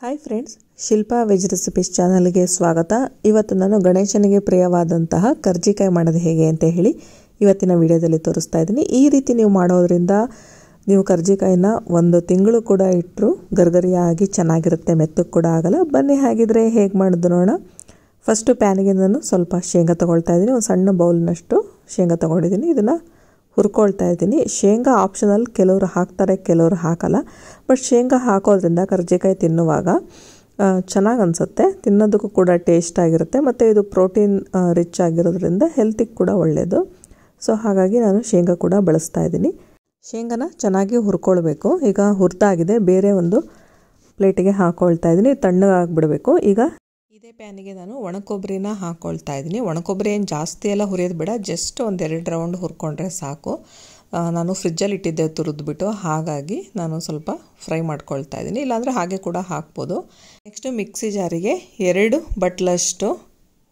Hi friends, Shilpa veg recipes ಚಾನಲ್ಗೆ ಸ್ವಾಗತ. ಇವತ್ತು ನಾನು ಗಣೇಶನಿಗೆ ಪ್ರಿಯವಾದಂತಹ ಕರ್ಜಿಕಾಯಿ ಮಾಡೋದು ಹೇಗೆ ಅಂತ ಹೇಳಿ ಇವತ್ತಿನ ವಿಡಿಯೋದಲ್ಲಿ ತೋರಿಸ್ತಾ ಇದ್ದೀನಿ. ಈ ರೀತಿ ನೀವು ಮಾಡೋದ್ರಿಂದ ನೀವು ಕರ್ಜಿಕಾಯಿನ ಒಂದು ತಿಂಗಳು ಕೂಡ ಇಟ್ಟರು ಗರ್ಗರಿಯಾಗಿ ಚೆನ್ನಾಗಿರುತ್ತೆ, ಮೆತ್ತಗೆ ಕೂಡ ಆಗಲ್ಲ. ಬನ್ನಿ ಹಾಗಿದ್ರೆ ಹೇಗೆ ಮಾಡೋದು ನೋಡೋಣ. ಫಸ್ಟು ಪ್ಯಾನಿಗೆ ನಾನು ಸ್ವಲ್ಪ ಶೇಂಗಾ ತೊಗೊಳ್ತಾ ಇದ್ದೀನಿ. ಒಂದು ಸಣ್ಣ ಬೌಲ್ನಷ್ಟು ಶೇಂಗಾ ತೊಗೊಂಡಿದ್ದೀನಿ. ಇದನ್ನು ಹುರ್ಕೊಳ್ತಾ ಇದ್ದೀನಿ. ಶೇಂಗಾ ಆಪ್ಷನಲ್, ಕೆಲವರು ಹಾಕ್ತಾರೆ ಕೆಲವರು ಹಾಕಲ್ಲ. ಬಟ್ ಶೇಂಗಾ ಹಾಕೋದ್ರಿಂದ ಕರ್ಜಿಕಾಯಿ ತಿನ್ನುವಾಗ ಚೆನ್ನಾಗಿ ಅನಿಸುತ್ತೆ, ತಿನ್ನೋದಕ್ಕೂ ಕೂಡ ಟೇಸ್ಟ್ ಆಗಿರುತ್ತೆ. ಮತ್ತು ಇದು ಪ್ರೋಟೀನ್ ರಿಚ್ ಆಗಿರೋದ್ರಿಂದ ಹೆಲ್ತಿಗೆ ಕೂಡ ಒಳ್ಳೆಯದು. ಸೊ ಹಾಗಾಗಿ ನಾನು ಶೇಂಗಾ ಕೂಡ ಬಳಸ್ತಾ ಇದ್ದೀನಿ. ಶೇಂಗಾನ ಚೆನ್ನಾಗಿ ಹುರ್ಕೊಳ್ಬೇಕು. ಈಗ ಹುರಿದಾಗಿದೆ, ಬೇರೆ ಒಂದು ಪ್ಲೇಟಿಗೆ ಹಾಕ್ಕೊಳ್ತಾ ಇದ್ದೀನಿ. ತಣ್ಣಗಾಗ್ಬಿಡಬೇಕು. ಈಗ ಇದೇ ಪ್ಯಾನಿಗೆ ನಾನು ಒಣಕೊಬ್ಬರಿನ ಹಾಕ್ಕೊಳ್ತಾ ಇದ್ದೀನಿ. ಒಣಕೊಬ್ಬರಿ ಏನು ಜಾಸ್ತಿ ಎಲ್ಲ ಹುರಿಯೋದು ಬೇಡ, ಜಸ್ಟ್ ಒಂದೆರಡು ರೌಂಡ್ ಹುರ್ಕೊಂಡ್ರೆ ಸಾಕು. ನಾನು ಫ್ರಿಜ್ಜಲ್ಲಿ ಇಟ್ಟಿದ್ದೆ ತುರಿದ್ಬಿಟ್ಟು, ಹಾಗಾಗಿ ನಾನು ಸ್ವಲ್ಪ ಫ್ರೈ ಮಾಡ್ಕೊಳ್ತಾ ಇದ್ದೀನಿ. ಇಲ್ಲಾಂದರೆ ಹಾಗೆ ಕೂಡ ಹಾಕ್ಬೋದು. ನೆಕ್ಸ್ಟು ಮಿಕ್ಸಿ ಜಾರಿಗೆ 2 ಬಟ್ಲಷ್ಟು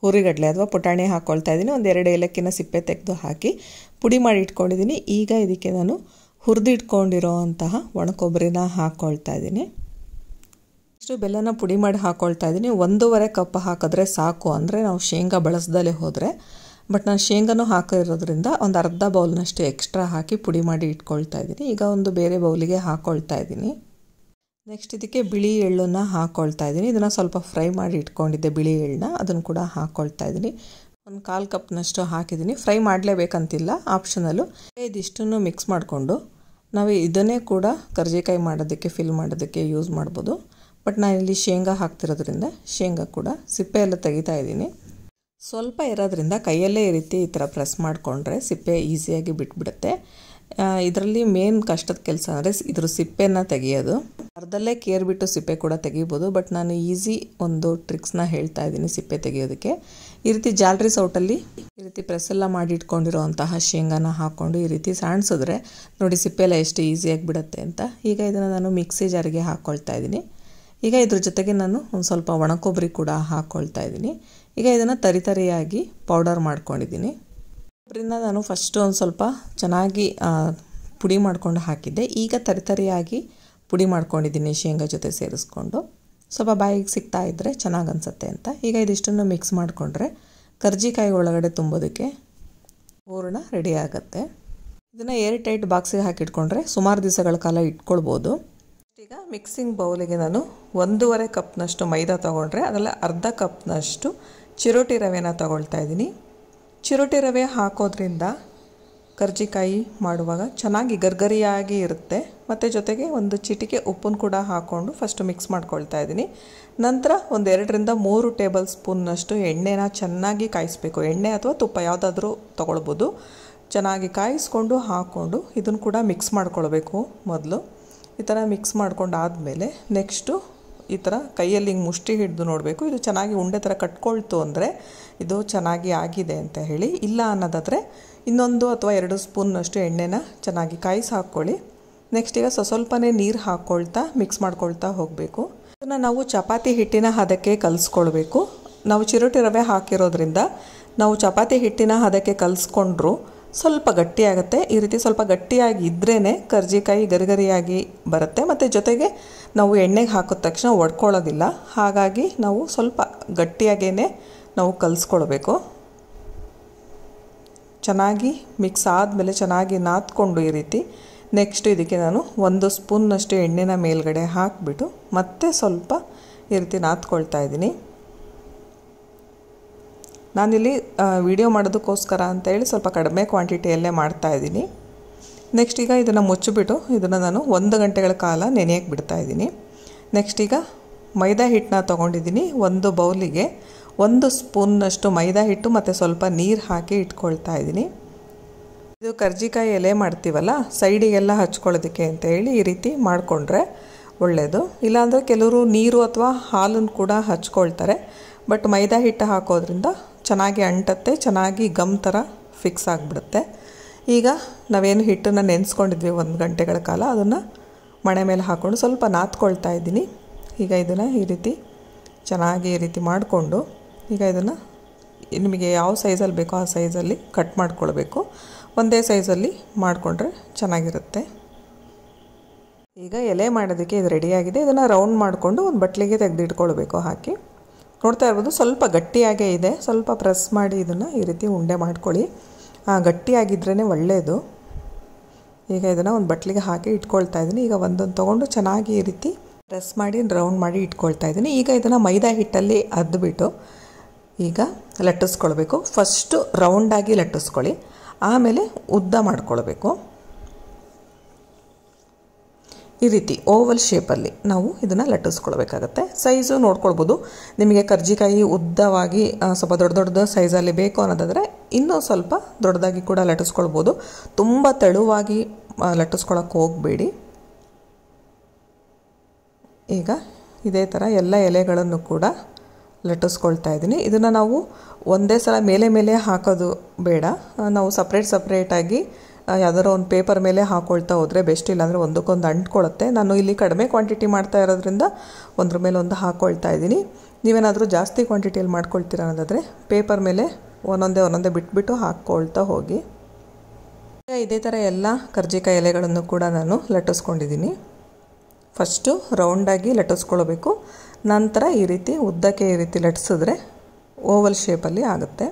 ಹುರಿಗಡಲೆ ಅಥವಾ ಪುಟಾಣಿ ಹಾಕ್ಕೊಳ್ತಾ ಇದ್ದೀನಿ. ಒಂದು 2 ಏಲಕ್ಕಿನ ಸಿಪ್ಪೆ ತೆಗೆದು ಹಾಕಿ ಪುಡಿ ಮಾಡಿ ಇಟ್ಕೊಂಡಿದ್ದೀನಿ. ಈಗ ಇದಕ್ಕೆ ನಾನು ಹುರಿದಿಟ್ಕೊಂಡಿರೋ ಅಂತಹ ಒಣಕೊಬ್ಬರಿನ ಹಾಕ್ಕೊಳ್ತಾ ಇದ್ದೀನಿ. ನೆಕ್ಸ್ಟು ಬೆಲ್ಲನ ಪುಡಿ ಮಾಡಿ ಹಾಕ್ಕೊಳ್ತಾ ಇದ್ದೀನಿ. 1.5 ಕಪ್ ಹಾಕಿದ್ರೆ ಸಾಕು, ಅಂದರೆ ನಾವು ಶೇಂಗಾ ಬಳಸ್ದಲೇ ಹೋದರೆ. ಬಟ್ ನಾನು ಶೇಂಗಾನೂ ಹಾಕಿರೋದ್ರಿಂದ ಒಂದು ಅರ್ಧ ಬೌಲ್ನಷ್ಟು ಎಕ್ಸ್ಟ್ರಾ ಹಾಕಿ ಪುಡಿ ಮಾಡಿ ಇಟ್ಕೊಳ್ತಾ ಇದ್ದೀನಿ. ಈಗ ಒಂದು ಬೇರೆ ಬೌಲಿಗೆ ಹಾಕ್ಕೊಳ್ತಾ ಇದ್ದೀನಿ. ನೆಕ್ಸ್ಟ್ ಇದಕ್ಕೆ ಬಿಳಿ ಎಳ್ಳನ್ನು ಹಾಕ್ಕೊಳ್ತಾ ಇದ್ದೀನಿ. ಇದನ್ನು ಸ್ವಲ್ಪ ಫ್ರೈ ಮಾಡಿ ಇಟ್ಕೊಂಡಿದ್ದೆ ಬಿಳಿ ಎಳ್ಳನ್ನ, ಅದನ್ನು ಕೂಡ ಹಾಕ್ಕೊಳ್ತಾ ಇದ್ದೀನಿ. ಒಂದು 1/4 ಕಪ್ನಷ್ಟು ಹಾಕಿದ್ದೀನಿ. ಫ್ರೈ ಮಾಡಲೇಬೇಕಂತಿಲ್ಲ, ಆಪ್ಷನಲ್ಲು. ಇದಿಷ್ಟನ್ನು ಮಿಕ್ಸ್ ಮಾಡಿಕೊಂಡು ನಾವು ಇದನ್ನೇ ಕೂಡ ಕರ್ಜಿಕಾಯಿ ಮಾಡೋದಕ್ಕೆ, ಫಿಲ್ ಮಾಡೋದಕ್ಕೆ ಯೂಸ್ ಮಾಡ್ಬೋದು. ಬಟ್ ನಾನಿಲ್ಲಿ ಶೇಂಗಾ ಹಾಕ್ತಿರೋದ್ರಿಂದ ಶೇಂಗಾ ಕೂಡ ಸಿಪ್ಪೆ ಎಲ್ಲ ತೆಗಿತಾ ಇದ್ದೀನಿ. ಸ್ವಲ್ಪ ಇರೋದ್ರಿಂದ ಕೈಯಲ್ಲೇ ಈ ರೀತಿ ಈ ಥರ ಪ್ರೆಸ್ ಮಾಡಿಕೊಂಡ್ರೆ ಸಿಪ್ಪೆ ಈಸಿಯಾಗಿ ಬಿಟ್ಬಿಡುತ್ತೆ. ಇದರಲ್ಲಿ ಮೇನ್ ಕಷ್ಟದ ಕೆಲಸ ಅಂದರೆ ಇದ್ರ ಸಿಪ್ಪೆನ ತೆಗಿಯೋದು. ಅರ್ಧಲ್ಲೇ ಕೇರ್ಬಿಟ್ಟು ಸಿಪ್ಪೆ ಕೂಡ ತೆಗಿಬೋದು. ಬಟ್ ನಾನು ಈಸಿ ಒಂದು ಟ್ರಿಕ್ಸ್ನ ಹೇಳ್ತಾ ಇದ್ದೀನಿ ಸಿಪ್ಪೆ ತೆಗಿಯೋದಕ್ಕೆ. ಈ ರೀತಿ ಜಾಲರಿ ಸೌಟಲ್ಲಿ ಈ ರೀತಿ ಪ್ರೆಸ್ಸೆಲ್ಲ ಮಾಡಿ ಇಟ್ಕೊಂಡಿರೋ ಅಂತಹ ಶೇಂಗಾನ ಹಾಕ್ಕೊಂಡು ಈ ರೀತಿ ಸಾಣಿಸಿದ್ರೆ ನೋಡಿ ಸಿಪ್ಪೆ ಎಲ್ಲ ಎಷ್ಟು ಈಸಿಯಾಗಿ ಬಿಡುತ್ತೆ ಅಂತ. ಈಗ ಇದನ್ನು ನಾನು ಮಿಕ್ಸಿ ಜಾರಿಗೆ ಹಾಕ್ಕೊಳ್ತಾ ಇದ್ದೀನಿ. ಈಗ ಇದ್ರ ಜೊತೆಗೆ ನಾನು ಒಂದು ಸ್ವಲ್ಪ ಒಣಕೊಬ್ಬರಿ ಕೂಡ ಹಾಕ್ಕೊಳ್ತಾ ಇದ್ದೀನಿ. ಈಗ ಇದನ್ನು ತರಿಯಾಗಿ ಪೌಡರ್ ಮಾಡ್ಕೊಂಡಿದ್ದೀನಿ. ಕೊಬ್ಬರಿನ ನಾನು ಫಸ್ಟು ಒಂದು ಸ್ವಲ್ಪ ಚೆನ್ನಾಗಿ ಪುಡಿ ಮಾಡ್ಕೊಂಡು ಹಾಕಿದ್ದೆ. ಈಗ ತರಿಯಾಗಿ ಪುಡಿ ಮಾಡ್ಕೊಂಡಿದ್ದೀನಿ ಶೇಂಗಾ ಜೊತೆ ಸೇರಿಸ್ಕೊಂಡು. ಸ್ವಲ್ಪ ಬಾಯಿಗೆ ಸಿಗ್ತಾ ಇದ್ದರೆ ಚೆನ್ನಾಗಿ ಅನಿಸುತ್ತೆ ಅಂತ. ಈಗ ಇದಿಷ್ಟನ್ನು ಮಿಕ್ಸ್ ಮಾಡಿಕೊಂಡ್ರೆ ಕರ್ಜಿಕಾಯಿ ಒಳಗಡೆ ತುಂಬೋದಕ್ಕೆ ಪೂರ್ಣ ರೆಡಿ ಆಗುತ್ತೆ. ಇದನ್ನು ಏರ್ ಟೈಟ್ ಬಾಕ್ಸಿಗೆ ಹಾಕಿಟ್ಕೊಂಡ್ರೆ ಸುಮಾರು ದಿವಸಗಳ ಕಾಲ ಇಟ್ಕೊಳ್ಬೋದು. ಈಗ ಮಿಕ್ಸಿಂಗ್ ಬೌಲಿಗೆ ನಾನು 1.5 ಕಪ್ನಷ್ಟು ಮೈದಾ ತೊಗೊಂಡ್ರೆ ಅದರಲ್ಲಿ ಅರ್ಧ ಕಪ್ನಷ್ಟು ಚಿರೋಟಿ ರವೆನ ತೊಗೊಳ್ತಾ ಇದ್ದೀನಿ. ಚಿರೋಟಿ ರವೆ ಹಾಕೋದ್ರಿಂದ ಕರ್ಜಿಕಾಯಿ ಮಾಡುವಾಗ ಚೆನ್ನಾಗಿ ಗರ್ಗರಿಯಾಗಿ ಇರುತ್ತೆ. ಮತ್ತು ಜೊತೆಗೆ ಒಂದು ಚಿಟಿಕೆ ಉಪ್ಪನ್ನು ಕೂಡ ಹಾಕ್ಕೊಂಡು ಫಸ್ಟು ಮಿಕ್ಸ್ ಮಾಡ್ಕೊಳ್ತಾ ಇದ್ದೀನಿ. ನಂತರ ಒಂದು 2ರಿಂದ 3 ಟೇಬಲ್ ಸ್ಪೂನ್ನಷ್ಟು ಎಣ್ಣೆನ ಚೆನ್ನಾಗಿ ಕಾಯಿಸ್ಬೇಕು. ಎಣ್ಣೆ ಅಥವಾ ತುಪ್ಪ ಯಾವುದಾದ್ರೂ ತೊಗೊಳ್ಬೋದು. ಚೆನ್ನಾಗಿ ಕಾಯಿಸ್ಕೊಂಡು ಹಾಕ್ಕೊಂಡು ಇದನ್ನು ಕೂಡ ಮಿಕ್ಸ್ ಮಾಡ್ಕೊಳ್ಬೇಕು. ಮೊದಲು ಈ ಥರ ಮಿಕ್ಸ್ ಮಾಡ್ಕೊಂಡಾದಮೇಲೆ ನೆಕ್ಸ್ಟು ಈ ಥರ ಕೈಯಲ್ಲಿ ಹಿಂಗೆ ಮುಷ್ಟಿ ಹಿಡಿದು ನೋಡಬೇಕು. ಇದು ಚೆನ್ನಾಗಿ ಉಂಡೆ ಥರ ಕಟ್ಕೊಳ್ತು ಅಂದರೆ ಇದು ಚೆನ್ನಾಗಿ ಆಗಿದೆ ಅಂತ ಹೇಳಿ. ಇಲ್ಲ ಅನ್ನೋದಾದರೆ ಇನ್ನೊಂದು ಅಥವಾ 2 ಸ್ಪೂನ್ನಷ್ಟು ಎಣ್ಣೆನ ಚೆನ್ನಾಗಿ ಕಾಯಿಸಿ ಹಾಕ್ಕೊಳ್ಳಿ. ನೆಕ್ಸ್ಟ್ ಈಗ ಸ್ವಲ್ಪನೇ ನೀರು ಹಾಕ್ಕೊಳ್ತಾ ಮಿಕ್ಸ್ ಮಾಡ್ಕೊಳ್ತಾ ಹೋಗಬೇಕು. ಇದನ್ನು ನಾವು ಚಪಾತಿ ಹಿಟ್ಟಿನ ಹದಕ್ಕೆ ಕಲಿಸ್ಕೊಳ್ಬೇಕು. ನಾವು ಚಿರೋಟಿ ರವೆ ಹಾಕಿರೋದ್ರಿಂದ ನಾವು ಚಪಾತಿ ಹಿಟ್ಟಿನ ಹದಕ್ಕೆ ಕಲಿಸ್ಕೊಂಡ್ರು ಸ್ವಲ್ಪ ಗಟ್ಟಿಯಾಗುತ್ತೆ. ಈ ರೀತಿ ಸ್ವಲ್ಪ ಗಟ್ಟಿಯಾಗಿ ಇದ್ರೇ ಕರ್ಜಿಕಾಯಿ ಗರಿಗರಿಯಾಗಿ ಬರುತ್ತೆ. ಮತ್ತು ಜೊತೆಗೆ ನಾವು ಎಣ್ಣೆಗೆ ಹಾಕಿದ ತಕ್ಷಣ ಒಡ್ಕೊಳ್ಳೋದಿಲ್ಲ. ಹಾಗಾಗಿ ನಾವು ಸ್ವಲ್ಪ ಗಟ್ಟಿಯಾಗೇ ನಾವು ಕಲಿಸ್ಕೊಳ್ಬೇಕು. ಚೆನ್ನಾಗಿ ಮಿಕ್ಸ್ ಆದಮೇಲೆ ಚೆನ್ನಾಗಿ ನಾದ್ಕೊಂಡು ಈ ರೀತಿ ನೆಕ್ಸ್ಟ್ ಇದಕ್ಕೆ ನಾನು 1 ಸ್ಪೂನ್ನಷ್ಟು ಎಣ್ಣೆನ ಮೇಲ್ಗಡೆ ಹಾಕಿಬಿಟ್ಟು ಮತ್ತೆ ಸ್ವಲ್ಪ ಈ ರೀತಿ ನಾದ್ಕೊಳ್ತಾ ಇದ್ದೀನಿ. ನಾನಿಲ್ಲಿ ವಿಡಿಯೋ ಮಾಡೋದಕ್ಕೋಸ್ಕರ ಅಂತೇಳಿ ಸ್ವಲ್ಪ ಕಡಿಮೆ ಕ್ವಾಂಟಿಟಿಯಲ್ಲೇ ಮಾಡ್ತಾಯಿದ್ದೀನಿ. ನೆಕ್ಸ್ಟ್ ಈಗ ಇದನ್ನು ಮುಚ್ಚಿಬಿಟ್ಟು ಇದನ್ನು ನಾನು 1 ಗಂಟೆಗಳ ಕಾಲ ನೆನೆಯಕ್ಕೆ ಬಿಡ್ತಾಯಿದ್ದೀನಿ. ನೆಕ್ಸ್ಟ್ ಈಗ ಮೈದಾ ಹಿಟ್ಟನ್ನ ತೊಗೊಂಡಿದ್ದೀನಿ. ಒಂದು ಬೌಲಿಗೆ 1 ಸ್ಪೂನ್ನಷ್ಟು ಮೈದಾ ಹಿಟ್ಟು ಮತ್ತು ಸ್ವಲ್ಪ ನೀರು ಹಾಕಿ ಇಟ್ಕೊಳ್ತಾ ಇದ್ದೀನಿ. ಇದು ಕರ್ಜಿಕಾಯಿ ಎಲೆ ಮಾಡ್ತೀವಲ್ಲ, ಸೈಡಿಗೆಲ್ಲ ಹಚ್ಕೊಳ್ಳೋದಕ್ಕೆ ಅಂತೇಳಿ ಈ ರೀತಿ ಮಾಡಿಕೊಂಡ್ರೆ ಒಳ್ಳೆಯದು. ಇಲ್ಲಾಂದರೆ ಕೆಲವರು ನೀರು ಅಥವಾ ಹಾಲನ್ನು ಕೂಡ ಹಚ್ಕೊಳ್ತಾರೆ. ಬಟ್ ಮೈದಾ ಹಿಟ್ಟು ಹಾಕೋದ್ರಿಂದ ಚೆನ್ನಾಗಿ ಅಂಟತ್ತೆ, ಚೆನ್ನಾಗಿ ಗಮ್ ಥರ ಫಿಕ್ಸ್ ಆಗಿಬಿಡುತ್ತೆ. ಈಗ ನಾವೇನು ಹಿಟ್ಟನ್ನು ನೆನೆಸ್ಕೊಂಡಿದ್ವಿ 1 ಗಂಟೆಗಳ ಕಾಲ, ಅದನ್ನು ಮಣೆ ಮೇಲೆ ಹಾಕ್ಕೊಂಡು ಸ್ವಲ್ಪ ನಾದ್ಕೊಳ್ತಾ ಇದ್ದೀನಿ. ಈಗ ಇದನ್ನು ಈ ರೀತಿ ಚೆನ್ನಾಗಿ ಈ ರೀತಿ ಮಾಡಿಕೊಂಡು ಈಗ ಇದನ್ನು ನಿಮಗೆ ಯಾವ ಸೈಜಲ್ಲಿ ಬೇಕೋ ಆ ಸೈಜಲ್ಲಿ ಕಟ್ ಮಾಡ್ಕೊಳ್ಬೇಕು. ಒಂದೇ ಸೈಜಲ್ಲಿ ಮಾಡಿಕೊಂಡ್ರೆ ಚೆನ್ನಾಗಿರುತ್ತೆ. ಈಗ ಎಲೆ ಮಾಡೋದಕ್ಕೆ ಇದು ರೆಡಿಯಾಗಿದೆ. ಇದನ್ನು ರೌಂಡ್ ಮಾಡಿಕೊಂಡು ಒಂದು ಬಟ್ಲಿಗೆ ತೆಗೆದಿಟ್ಕೊಳ್ಬೇಕು ಹಾಕಿ. ನೋಡ್ತಾ ಇರ್ಬೋದು ಸ್ವಲ್ಪ ಗಟ್ಟಿಯಾಗೇ ಇದೆ. ಸ್ವಲ್ಪ ಪ್ರೆಸ್ ಮಾಡಿ ಇದನ್ನು ಈ ರೀತಿ ಉಂಡೆ ಮಾಡ್ಕೊಳ್ಳಿ. ಗಟ್ಟಿಯಾಗಿದ್ರೇ ಒಳ್ಳೆಯದು. ಈಗ ಇದನ್ನು ಒಂದು ಬಟ್ಲಿಗೆ ಹಾಕಿ ಇಟ್ಕೊಳ್ತಾ ಇದ್ದೀನಿ. ಈಗ ಒಂದೊಂದು ತೊಗೊಂಡು ಚೆನ್ನಾಗಿ ಈ ರೀತಿ ಪ್ರೆಸ್ ಮಾಡಿ ರೌಂಡ್ ಮಾಡಿ ಇಟ್ಕೊಳ್ತಾ ಇದ್ದೀನಿ. ಈಗ ಇದನ್ನು ಮೈದಾ ಹಿಟ್ಟಲ್ಲಿ ಅದ್ಬಿಟ್ಟು ಈಗ ಲಟ್ಟಿಸ್ಕೊಳ್ಬೇಕು. ಫಸ್ಟು ರೌಂಡಾಗಿ ಲಟ್ಟಿಸ್ಕೊಳ್ಳಿ, ಆಮೇಲೆ ಉದ್ದ ಮಾಡ್ಕೊಳ್ಬೇಕು. ಈ ರೀತಿ ಓವಲ್ ಶೇಪಲ್ಲಿ ನಾವು ಇದನ್ನು ಲಟ್ಟಿಸ್ಕೊಳ್ಬೇಕಾಗತ್ತೆ. ಸೈಜು ನೋಡ್ಕೊಳ್ಬೋದು. ನಿಮಗೆ ಕರ್ಜಿಕಾಯಿ ಉದ್ದವಾಗಿ ಸ್ವಲ್ಪ ದೊಡ್ಡ ದೊಡ್ಡ ಸೈಜಲ್ಲಿ ಬೇಕು ಅನ್ನೋದಾದರೆ ಇನ್ನೂ ಸ್ವಲ್ಪ ದೊಡ್ಡದಾಗಿ ಕೂಡ ಲಟ್ಟಿಸ್ಕೊಳ್ಬೋದು. ತುಂಬ ತೆಳುವಾಗಿ ಲಟ್ಟಿಸ್ಕೊಳಕ್ಕೆ ಹೋಗಬೇಡಿ. ಈಗ ಇದೇ ಥರ ಎಲ್ಲ ಎಲೆಗಳನ್ನು ಕೂಡ ಲಟ್ಟಿಸ್ಕೊಳ್ತಾ ಇದ್ದೀನಿ. ಇದನ್ನು ನಾವು ಒಂದೇ ಸಲ ಮೇಲೆ ಮೇಲೆ ಹಾಕೋದು ಬೇಡ. ನಾವು ಸಪ್ರೇಟಾಗಿ ಯಾವ್ದಾದ್ರು ಒಂದು ಪೇಪರ್ ಮೇಲೆ ಹಾಕ್ಕೊಳ್ತಾ ಹೋದರೆ ಬೆಸ್ಟ್. ಇಲ್ಲಾಂದರೆ ಒಂದಕ್ಕೊಂದು ಅಂಟ್ಕೊಳ್ಳುತ್ತೆ. ನಾನು ಇಲ್ಲಿ ಕಡಿಮೆ ಕ್ವಾಂಟಿಟಿ ಮಾಡ್ತಾ ಇರೋದ್ರಿಂದ ಒಂದ್ರ ಮೇಲೆ ಒಂದು ಹಾಕ್ಕೊಳ್ತಾ ಇದ್ದೀನಿ. ನೀವೇನಾದರೂ ಜಾಸ್ತಿ ಕ್ವಾಂಟಿಟಿಯಲ್ಲಿ ಮಾಡ್ಕೊಳ್ತೀರ ಅನ್ನೋದಾದರೆ ಪೇಪರ್ ಮೇಲೆ ಒಂದೊಂದೇ ಬಿಟ್ಬಿಟ್ಟು ಹಾಕ್ಕೊಳ್ತಾ ಹೋಗಿ. ಇದೇ ಥರ ಎಲ್ಲ ಕರ್ಜಿಕಾಯಿ ಎಲೆಗಳನ್ನು ಕೂಡ ನಾನು ಲಟ್ಟಿಸ್ಕೊಂಡಿದ್ದೀನಿ. ಫಸ್ಟು ರೌಂಡಾಗಿ ಲಟ್ಟಿಸ್ಕೊಳ್ಬೇಕು. ನಂತರ ಈ ರೀತಿ ಉದ್ದಕ್ಕೆ ಈ ರೀತಿ ಲಟ್ಟಿಸಿದ್ರೆ ಓವಲ್ ಶೇಪಲ್ಲಿ ಆಗುತ್ತೆ.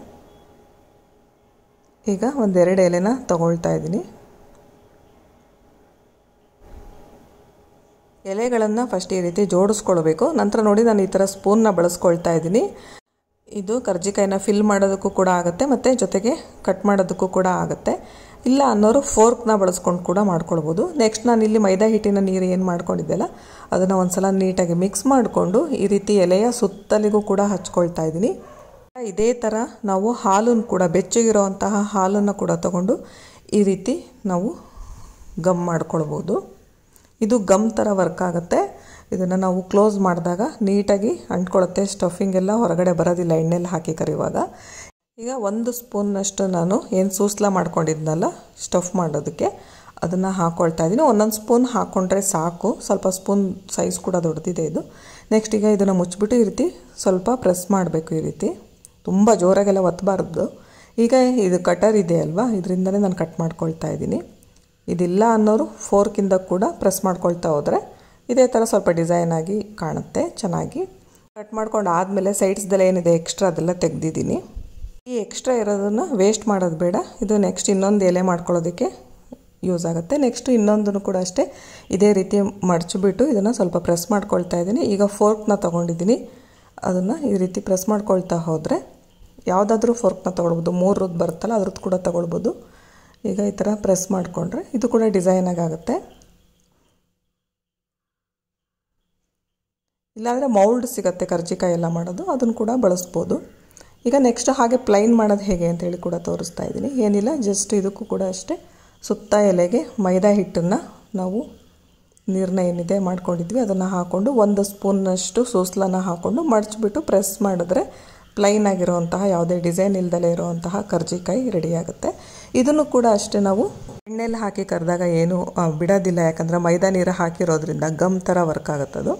ಈಗ ಒಂದೆರಡು ಎಲೆನ ತಗೊಳ್ತಾ ಇದ್ದೀನಿ. ಎಲೆಗಳನ್ನು ಫಸ್ಟ್ ಈ ರೀತಿ ಜೋಡಿಸ್ಕೊಳ್ಬೇಕು. ನಂತರ ನೋಡಿ ನಾನು ಈ ಥರ ಸ್ಪೂನ್ನ ಬಳಸ್ಕೊಳ್ತಾ ಇದ್ದೀನಿ. ಇದು ಕರ್ಜಿಕಾಯಿನ ಫಿಲ್ ಮಾಡೋದಕ್ಕೂ ಕೂಡ ಆಗುತ್ತೆ ಮತ್ತು ಜೊತೆಗೆ ಕಟ್ ಮಾಡೋದಕ್ಕೂ ಕೂಡ ಆಗುತ್ತೆ. ಇಲ್ಲ ಅನ್ನೋರು ಫೋರ್ಕ್ನ ಬಳಸ್ಕೊಂಡು ಕೂಡ ಮಾಡ್ಕೊಳ್ಬೋದು. ನೆಕ್ಸ್ಟ್ ನಾನು ಇಲ್ಲಿ ಮೈದಾ ಹಿಟ್ಟಿನ ನೀರು ಏನು ಮಾಡ್ಕೊಂಡಿದ್ದೆಲ್ಲ ಅದನ್ನು ಒಂದು ಸಲ ನೀಟಾಗಿ ಮಿಕ್ಸ್ ಮಾಡಿಕೊಂಡು ಈ ರೀತಿ ಎಲೆಯ ಸುತ್ತಲಿಗೂ ಕೂಡ ಹಚ್ಕೊಳ್ತಾ ಇದ್ದೀನಿ. ಇದೇ ಥರ ನಾವು ಹಾಲನ್ನು ಕೂಡ ಬೆಚ್ಚಗಿರೋವಂತಹ ಹಾಲನ್ನು ಕೂಡ ತಗೊಂಡು ಈ ರೀತಿ ನಾವು ಗಮ್ ಮಾಡ್ಕೊಳ್ಬೋದು. ಇದು ಗಮ್ ಥರ ವರ್ಕ್ ಆಗುತ್ತೆ. ಇದನ್ನು ನಾವು ಕ್ಲೋಸ್ ಮಾಡಿದಾಗ ನೀಟಾಗಿ ಅಂಟ್ಕೊಳ್ಳುತ್ತೆ. ಸ್ಟಫಿಂಗ್ ಎಲ್ಲ ಹೊರಗಡೆ ಬರೋದಿಲ್ಲ ಎಣ್ಣೆಲಿ ಹಾಕಿ ಕರಿಯುವಾಗ. ಈಗ 1 ಸ್ಪೂನ್ನಷ್ಟು ನಾನು ಏನು ಸೂಸ್ಲ ಮಾಡ್ಕೊಂಡಿದ್ನಲ್ಲ ಸ್ಟಫ್ ಮಾಡೋದಕ್ಕೆ ಅದನ್ನು ಹಾಕ್ಕೊಳ್ತಾ ಇದ್ದೀನಿ. ಒಂದೊಂದು ಸ್ಪೂನ್ ಹಾಕ್ಕೊಂಡ್ರೆ ಸಾಕು. ಸ್ವಲ್ಪ ಸ್ಪೂನ್ ಸೈಜ್ ಕೂಡ ದೊಡ್ಡದಿದೆ ಇದು. ನೆಕ್ಸ್ಟ್ ಈಗ ಇದನ್ನು ಮುಚ್ಚಿಬಿಟ್ಟು ಈ ರೀತಿ ಸ್ವಲ್ಪ ಪ್ರೆಸ್ ಮಾಡಬೇಕು. ಈ ರೀತಿ ತುಂಬ ಜೋರಾಗೆಲ್ಲ ಒತ್ತಬಾರ್ದು. ಈಗ ಇದು ಕಟರ್ ಇದೆ ಅಲ್ವಾ, ಇದರಿಂದನೇ ನಾನು ಕಟ್ ಮಾಡ್ಕೊಳ್ತಾ ಇದ್ದೀನಿ. ಇದಿಲ್ಲ ಅನ್ನೋರು ಫೋರ್ಕಿಂದ ಕೂಡ ಪ್ರೆಸ್ ಮಾಡ್ಕೊಳ್ತಾ ಹೋದರೆ ಇದೇ ಥರ ಸ್ವಲ್ಪ ಡಿಸೈನ್ ಆಗಿ ಕಾಣುತ್ತೆ ಚೆನ್ನಾಗಿ. ಕಟ್ ಮಾಡ್ಕೊಂಡು ಆದಮೇಲೆ ಸೈಡ್ಸ್ದೆಲ್ಲ ಏನಿದೆ ಎಕ್ಸ್ಟ್ರಾ ಅದೆಲ್ಲ ತೆಗೆದಿದ್ದೀನಿ. ಈ ಎಕ್ಸ್ಟ್ರಾ ಇರೋದನ್ನು ವೇಸ್ಟ್ ಮಾಡೋದು ಬೇಡ. ಇದು ನೆಕ್ಸ್ಟ್ ಇನ್ನೊಂದು ಎಲೆ ಮಾಡ್ಕೊಳ್ಳೋದಕ್ಕೆ ಯೂಸ್ ಆಗುತ್ತೆ. ನೆಕ್ಸ್ಟು ಇನ್ನೊಂದನ್ನು ಕೂಡ ಅಷ್ಟೇ ಇದೇ ರೀತಿ ಮಡಚಿಬಿಟ್ಟು ಇದನ್ನು ಸ್ವಲ್ಪ ಪ್ರೆಸ್ ಮಾಡ್ಕೊಳ್ತಾ ಇದ್ದೀನಿ. ಈಗ ಫೋರ್ಕ್ನ ತೊಗೊಂಡಿದ್ದೀನಿ. ಅದನ್ನು ಈ ರೀತಿ ಪ್ರೆಸ್ ಮಾಡ್ಕೊಳ್ತಾ ಹೋದರೆ ಯಾವುದಾದ್ರೂ ಫೋರ್ಕ್ನ ತೊಗೊಳ್ಬೋದು. 3 ಬರುತ್ತಲ್ಲ ಅದ್ರದ್ದು ಕೂಡ ತೊಗೊಳ್ಬೋದು. ಈಗ ಈ ಥರ ಪ್ರೆಸ್ ಮಾಡಿಕೊಂಡ್ರೆ ಇದು ಕೂಡ ಡಿಸೈನಾಗಿ ಆಗುತ್ತೆ. ಇಲ್ಲಾಂದರೆ ಮೌಲ್ಡ್ ಸಿಗುತ್ತೆ ಕರ್ಜಿಕಾಯಿ ಎಲ್ಲ ಮಾಡೋದು, ಅದನ್ನು ಕೂಡ ಬಳಸ್ಬೋದು. ಈಗ ನೆಕ್ಸ್ಟ್ ಹಾಗೆ ಪ್ಲೈನ್ ಮಾಡೋದು ಹೇಗೆ ಅಂತೇಳಿ ಕೂಡ ತೋರಿಸ್ತಾ ಇದ್ದೀನಿ. ಏನಿಲ್ಲ, ಜಸ್ಟ್ ಇದಕ್ಕೂ ಕೂಡ ಅಷ್ಟೇ ಸುತ್ತ ಎಲೆಗೆ ಮೈದಾ ಹಿಟ್ಟನ್ನು ನಾವು ನೀರನ್ನ ಏನಿದೆ ಮಾಡ್ಕೊಂಡಿದ್ವಿ ಅದನ್ನು ಹಾಕ್ಕೊಂಡು 1 ಸ್ಪೂನ್ನಷ್ಟು ಸೂಸ್ಲನ ಹಾಕ್ಕೊಂಡು ಮಡಚಿಬಿಟ್ಟು ಪ್ರೆಸ್ ಮಾಡಿದ್ರೆ ಪ್ಲೈನ್ ಆಗಿರುವಂತಹ ಯಾವುದೇ ಡಿಸೈನ್ ಇಲ್ದಲೇ ಇರುವಂತಹ ಕರ್ಜಿಕಾಯಿ ರೆಡಿಯಾಗುತ್ತೆ. ಇದನ್ನು ಕೂಡ ಅಷ್ಟೇ ನಾವು ಎಣ್ಣೆಲಿ ಹಾಕಿ ಕರೆದಾಗ ಏನು ಬಿಡೋದಿಲ್ಲ, ಯಾಕಂದರೆ ಮೈದಾ ನೀರು ಹಾಕಿರೋದ್ರಿಂದ ಗಮ್ ಥರ ವರ್ಕ್ ಆಗುತ್ತದು.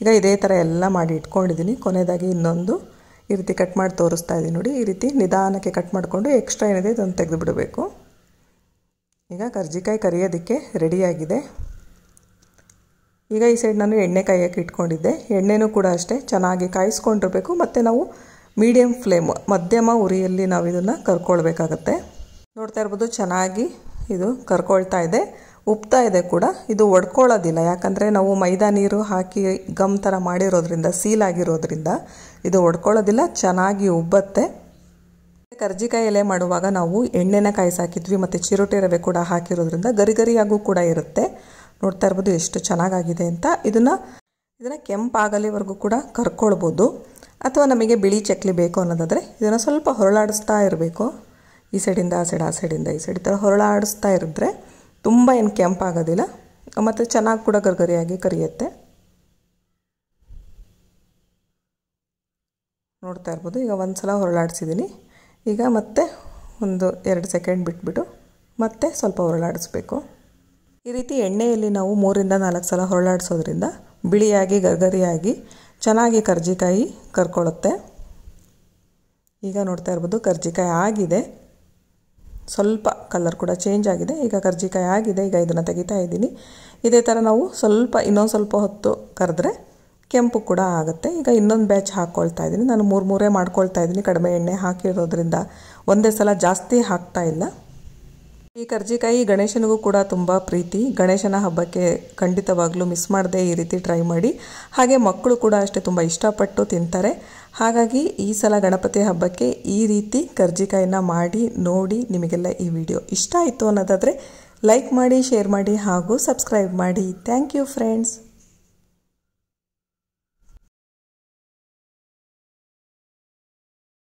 ಈಗ ಇದೇ ಥರ ಎಲ್ಲ ಮಾಡಿ ಇಟ್ಕೊಂಡಿದ್ದೀನಿ. ಕೊನೆಯದಾಗಿ ಇನ್ನೊಂದು ಈ ರೀತಿ ಕಟ್ ಮಾಡಿ ತೋರಿಸ್ತಾ ಇದ್ದೀನಿ ನೋಡಿ. ಈ ರೀತಿ ನಿಧಾನಕ್ಕೆ ಕಟ್ ಮಾಡಿಕೊಂಡು ಎಕ್ಸ್ಟ್ರಾ ಏನಿದೆ ಇದನ್ನು ತೆಗೆದು ಬಿಡಬೇಕು. ಈಗ ಕರ್ಜಿಕಾಯಿ ಕರಿಯೋದಕ್ಕೆ ರೆಡಿಯಾಗಿದೆ. ಈಗ ಈ ಸೈಡ್ ನಾನು ಎಣ್ಣೆ ಕಾಯಕ್ಕೆ ಇಟ್ಕೊಂಡಿದ್ದೆ. ಎಣ್ಣೆನೂ ಕೂಡ ಅಷ್ಟೇ ಚೆನ್ನಾಗಿ ಕಾಯಿಸ್ಕೊಂಡಿರಬೇಕು. ಮತ್ತು ನಾವು ಮೀಡಿಯಮ್ ಫ್ಲೇಮ್ ಮಧ್ಯಮ ಉರಿಯಲ್ಲಿ ನಾವು ಇದನ್ನು ಕರ್ಕೊಳ್ಬೇಕಾಗತ್ತೆ. ನೋಡ್ತಾ ಇರ್ಬೋದು ಚೆನ್ನಾಗಿ ಇದು ಕರ್ಕೊಳ್ತಾ ಇದೆ, ಉಪ್ತಾ ಇದೆ ಕೂಡ. ಇದು ಒಡ್ಕೊಳ್ಳೋದಿಲ್ಲ, ಯಾಕಂದರೆ ನಾವು ಮೈದಾ ನೀರು ಹಾಕಿ ಗಮ್ ಥರ ಮಾಡಿರೋದ್ರಿಂದ ಸೀಲ್ ಆಗಿರೋದ್ರಿಂದ ಇದು ಒಡ್ಕೊಳ್ಳೋದಿಲ್ಲ, ಚೆನ್ನಾಗಿ ಉಬ್ಬತ್ತೆ. ಕರ್ಜಿಕಾಯಿ ಎಲೆ ಮಾಡುವಾಗ ನಾವು ಎಣ್ಣೆನ ಕಾಯಿಸಾಕಿದ್ವಿ ಮತ್ತು ಚಿರೋಟಿ ರವೆ ಕೂಡ ಹಾಕಿರೋದ್ರಿಂದ ಗರಿಗರಿಯಾಗೂ ಕೂಡ ಇರುತ್ತೆ. ನೋಡ್ತಾ ಇರ್ಬೋದು ಎಷ್ಟು ಚೆನ್ನಾಗಾಗಿದೆ ಅಂತ. ಇದನ್ನು ಕೆಂಪಾಗಲಿವರೆಗೂ ಕೂಡ ಕರ್ಕೊಳ್ಬೋದು. ಅಥವಾ ನಮಗೆ ಬಿಳಿ ಚಕ್ಲಿ ಬೇಕು ಅನ್ನೋದಾದರೆ ಇದನ್ನು ಸ್ವಲ್ಪ ಹೊರಳಾಡಿಸ್ತಾ ಇರಬೇಕು. ಈ ಸೈಡಿಂದ ಆ ಸೈಡ್, ಆ ಸೈಡಿಂದ ಈ ಸೈಡ್ ಥರ ಹೊರಳಾಡಿಸ್ತಾ ಇರಿದ್ರೆ ತುಂಬ ಏನು ಕೆಂಪಾಗೋದಿಲ್ಲ ಮತ್ತು ಚೆನ್ನಾಗಿ ಕೂಡ ಗರಿಗರಿಯಾಗಿ ಕರಿಯುತ್ತೆ. ನೋಡ್ತಾ ಇರ್ಬೋದು. ಈಗ ಒಂದು ಸಲ ಹೊರಳಾಡಿಸಿದ್ದೀನಿ. ಈಗ ಮತ್ತೆ 1-2 ಸೆಕೆಂಡ್ ಬಿಟ್ಬಿಟ್ಟು ಮತ್ತೆ ಸ್ವಲ್ಪ ಹೊರಳಾಡಿಸ್ಬೇಕು. ಈ ರೀತಿ ಎಣ್ಣೆಯಲ್ಲಿ ನಾವು 3-4 ಸಲ ಹೊರಳಾಡಿಸೋದ್ರಿಂದ ಬಿಳಿಯಾಗಿ ಗರಿಗರಿಯಾಗಿ ಚೆನ್ನಾಗಿ ಕರ್ಜಿಕಾಯಿ ಕರ್ಕೊಳ್ಳುತ್ತೆ. ಈಗ ನೋಡ್ತಾ ಇರ್ಬೋದು ಕರ್ಜಿಕಾಯಿ ಆಗಿದೆ. ಸ್ವಲ್ಪ ಕಲರ್ ಕೂಡ ಚೇಂಜ್ ಆಗಿದೆ. ಈಗ ಕರ್ಜಿಕಾಯಿ ಆಗಿದೆ. ಈಗ ಇದನ್ನು ತೆಗಿತಾ ಇದ್ದೀನಿ. ಇದೇ ಥರ ನಾವು ಇನ್ನೊಂದು ಸ್ವಲ್ಪ ಹೊತ್ತು ಕರೆದ್ರೆ ಕೆಂಪು ಕೂಡ ಆಗುತ್ತೆ. ಈಗ ಇನ್ನೊಂದು ಬ್ಯಾಚ್ ಹಾಕ್ಕೊಳ್ತಾ ಇದ್ದೀನಿ. ನಾನು ಮೂರೇ ಮಾಡ್ಕೊಳ್ತಾ ಇದ್ದೀನಿ, ಕಡಿಮೆ ಎಣ್ಣೆ ಹಾಕಿರೋದ್ರಿಂದ ಒಂದೇ ಸಲ ಜಾಸ್ತಿ ಹಾಕ್ತಾ ಇಲ್ಲ. ಈ ಕರ್ಜಿಕಾಯಿ ಗಣೇಶನಿಗೂ ಕೂಡ ತುಂಬ ಪ್ರೀತಿ. ಗಣೇಶನ ಹಬ್ಬಕ್ಕೆ ಖಂಡಿತವಾಗ್ಲೂ ಮಿಸ್ ಮಾಡದೆ ಈ ರೀತಿ ಟ್ರೈ ಮಾಡಿ. ಹಾಗೆ ಮಕ್ಕಳು ಕೂಡ ಅಷ್ಟೇ ತುಂಬ ಇಷ್ಟಪಟ್ಟು ತಿಂತಾರೆ. ಹಾಗಾಗಿ ಈ ಸಲ ಗಣಪತಿ ಹಬ್ಬಕ್ಕೆ ಈ ರೀತಿ ಕರ್ಜಿಕಾಯಿನ ಮಾಡಿ ನೋಡಿ. ನಿಮಗೆಲ್ಲ ಈ ವಿಡಿಯೋ ಇಷ್ಟ ಆಯಿತು ಅನ್ನೋದಾದರೆ ಲೈಕ್ ಮಾಡಿ, ಶೇರ್ ಮಾಡಿ ಹಾಗೂ ಸಬ್ಸ್ಕ್ರೈಬ್ ಮಾಡಿ. Thank you friends.